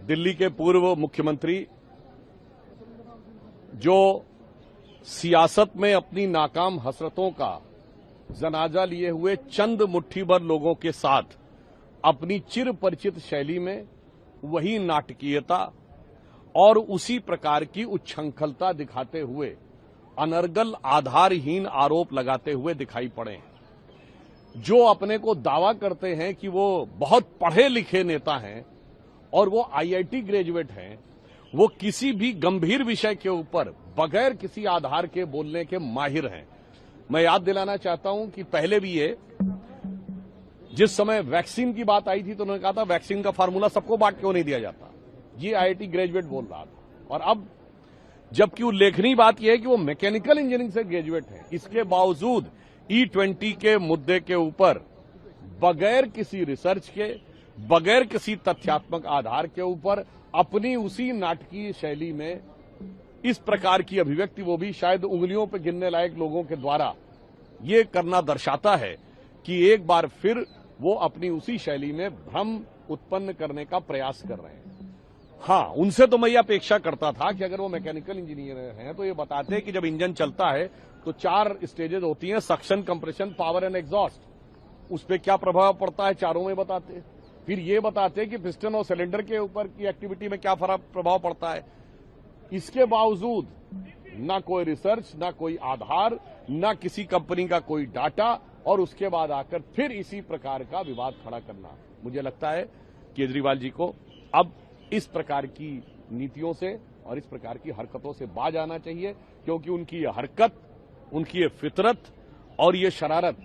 दिल्ली के पूर्व मुख्यमंत्री जो सियासत में अपनी नाकाम हसरतों का जनाजा लिए हुए चंद मुट्ठी भर लोगों के साथ अपनी चिर परिचित शैली में वही नाटकीयता और उसी प्रकार की उच्छृंखलता दिखाते हुए अनर्गल आधारहीन आरोप लगाते हुए दिखाई पड़े हैं। जो अपने को दावा करते हैं कि वो बहुत पढ़े लिखे नेता हैं और वो आईआईटी ग्रेजुएट हैं, वो किसी भी गंभीर विषय के ऊपर बगैर किसी आधार के बोलने के माहिर हैं। मैं याद दिलाना चाहता हूं कि पहले भी ये जिस समय वैक्सीन की बात आई थी तो उन्होंने कहा था वैक्सीन का फार्मूला सबको बांट क्यों नहीं दिया जाता, ये आईआईटी ग्रेजुएट बोल रहा था। और अब जबकि उल्लेखनीय बात यह है कि वो मैकेनिकल इंजीनियरिंग से ग्रेजुएट है, इसके बावजूद E20 के मुद्दे के ऊपर बगैर किसी रिसर्च के, बगैर किसी तथ्यात्मक आधार के ऊपर अपनी उसी नाटकीय शैली में इस प्रकार की अभिव्यक्ति, वो भी शायद उंगलियों पर गिनने लायक लोगों के द्वारा, ये करना दर्शाता है कि एक बार फिर वो अपनी उसी शैली में भ्रम उत्पन्न करने का प्रयास कर रहे हैं। हाँ, उनसे तो मैं ये अपेक्षा करता था कि अगर वो मैकेनिकल इंजीनियर हैं तो ये बताते हैं कि जब इंजन चलता है तो 4 स्टेजेस होती हैं, suction, compression, power and exhaust. उस पर क्या प्रभाव पड़ता है चारों में बताते। फिर ये बताते कि पिस्टन और सिलेंडर के ऊपर की एक्टिविटी में क्या प्रभाव पड़ता है। इसके बावजूद ना कोई रिसर्च, ना कोई आधार, ना किसी कंपनी का कोई डाटा, और उसके बाद आकर फिर इसी प्रकार का विवाद खड़ा करना। मुझे लगता है केजरीवाल जी को अब इस प्रकार की नीतियों से और इस प्रकार की हरकतों से बाज आना चाहिए, क्योंकि उनकी ये हरकत, उनकी ये फितरत और ये शरारत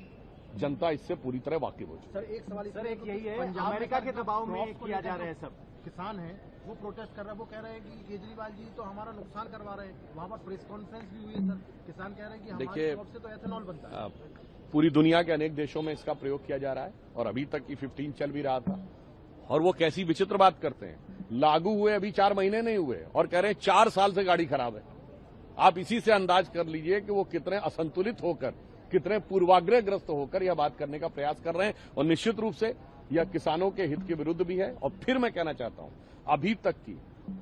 जनता इससे पूरी तरह वाकिफ हो चुकी है। सर, एक सवाल एक यही है, अमेरिका के दबाव में किया जा रहा है। सब किसान हैं, वो प्रोटेस्ट कर रहे हैं, वो कह रहे हैं कि केजरीवाल जी तो हमारा नुकसान करवा रहे हैं। वहां पर प्रेस कॉन्फ्रेंस भी हुई है सर, किसान कह रहे हैं कि हमारे क्रॉप से तो एथेनॉल बनता है। पूरी दुनिया के अनेक देशों में इसका प्रयोग किया जा रहा है और अभी तक की 15 चल भी रहा था। और वो कैसी विचित्र बात करते हैं, लागू हुए अभी 4 महीने नहीं हुए और कह रहे हैं 4 साल से गाड़ी खराब है। आप इसी से अंदाज कर लीजिए कि वो कितने असंतुलित होकर, कितने पूर्वाग्रहग्रस्त होकर यह बात करने का प्रयास कर रहे हैं। और निश्चित रूप से यह किसानों के हित के विरुद्ध भी है। और फिर मैं कहना चाहता हूं, अभी तक की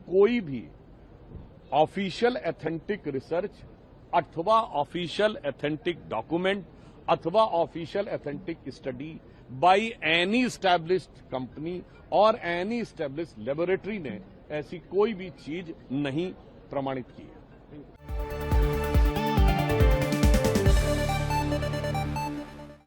कोई भी ऑफिशियल एथेंटिक रिसर्च अथवा ऑफिशियल एथेंटिक डॉक्यूमेंट अथवा official authentic study by any established company और एनी एस्टैब्लिश्ड लेबोरेटरी ने ऐसी कोई भी चीज नहीं प्रमाणित की है।